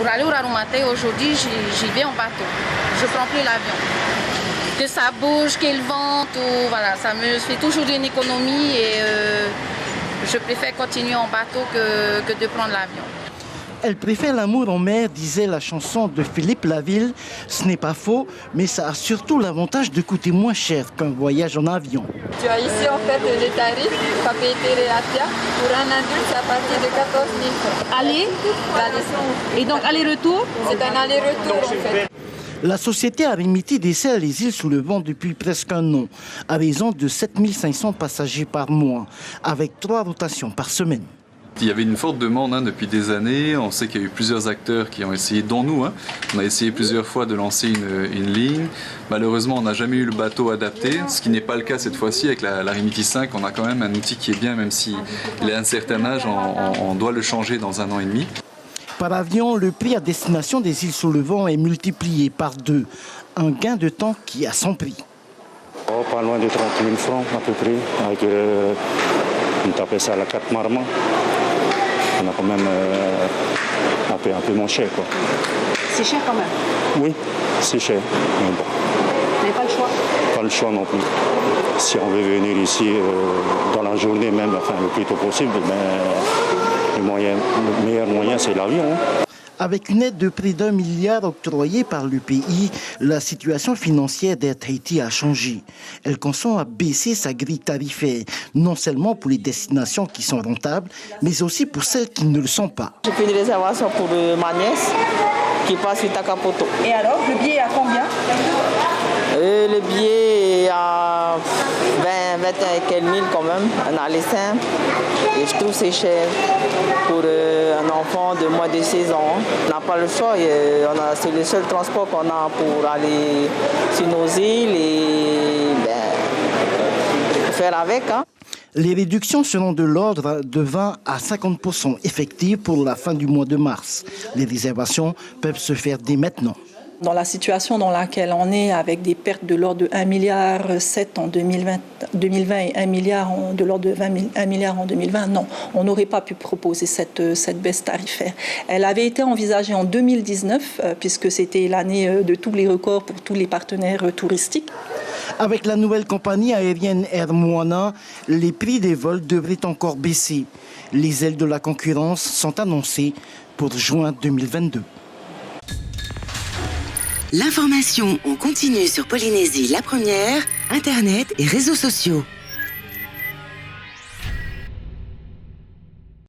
Pour aller au Raroumate, aujourd'hui, j'y vais en bateau. Je ne prends plus l'avion. Que ça bouge, qu'il vente, ou, voilà, ça me fait toujours une économie et je préfère continuer en bateau que de prendre l'avion. Elle préfère l'amour en mer, disait la chanson de Philippe Laville. Ce n'est pas faux, mais ça a surtout l'avantage de coûter moins cher qu'un voyage en avion. Tu as ici en fait les tarifs, papeterie Atia. Pour un adulte, c'est à partir de 14 000 francs. Aller et donc aller-retour? C'est un aller-retour en fait. La société Arimiti dessert les îles sous le vent depuis presque un an, à raison de 7 500 passagers par mois, avec 3 rotations par semaine. Il y avait une forte demande depuis des années. On sait qu'il y a eu plusieurs acteurs qui ont essayé, dont nous. On a essayé plusieurs fois de lancer une ligne. Malheureusement, on n'a jamais eu le bateau adapté, ce qui n'est pas le cas cette fois-ci. Avec la Rimiti 5, on a quand même un outil qui est bien, même s'il est à un certain âge, on doit le changer dans 1 an et demi. Par avion, le prix à destination des îles sous le vent est multiplié par 2. Un gain de temps qui a son prix. Oh, pas loin de 30 000 francs à peu près. Avec, on tapait ça à la carte Marmont. On a quand même un peu moins cher, quoi. C'est cher quand même? Oui, c'est cher. Mais bon. Vous n'avez pas le choix? Pas le choix non plus. Si on veut venir ici dans la journée même, enfin le plus tôt possible, le meilleur moyen c'est l'avion. Avec une aide de près d'1 milliard octroyée par le pays, la situation financière d'Air Tahiti a changé. Elle consent à baisser sa grille tarifaire, non seulement pour les destinations qui sont rentables, mais aussi pour celles qui ne le sont pas. J'ai fait une réservation pour ma nièce qui passe sur Takapoto. Et alors, le billet est à combien? Le billet est à 21 et quelques mille quand même, un aller simple. Et je trouve que c'est cher pour un enfant de moins de 16 ans. On n'a pas le choix, c'est le seul transport qu'on a pour aller sur nos îles et faire avec. Les réductions seront de l'ordre de 20 à 50% effectives pour la fin du mois de mars. Les réservations peuvent se faire dès maintenant. Dans la situation dans laquelle on est, avec des pertes de l'ordre de 1,7 milliard en 2020 et 1 milliard de l'ordre de 1 milliard en 2020, non, on n'aurait pas pu proposer cette baisse tarifaire. Elle avait été envisagée en 2019, puisque c'était l'année de tous les records pour tous les partenaires touristiques. Avec la nouvelle compagnie aérienne Air Moana, les prix des vols devraient encore baisser. Les ailes de la concurrence sont annoncées pour juin 2022. L'information en continu sur Polynésie la première, Internet et réseaux sociaux.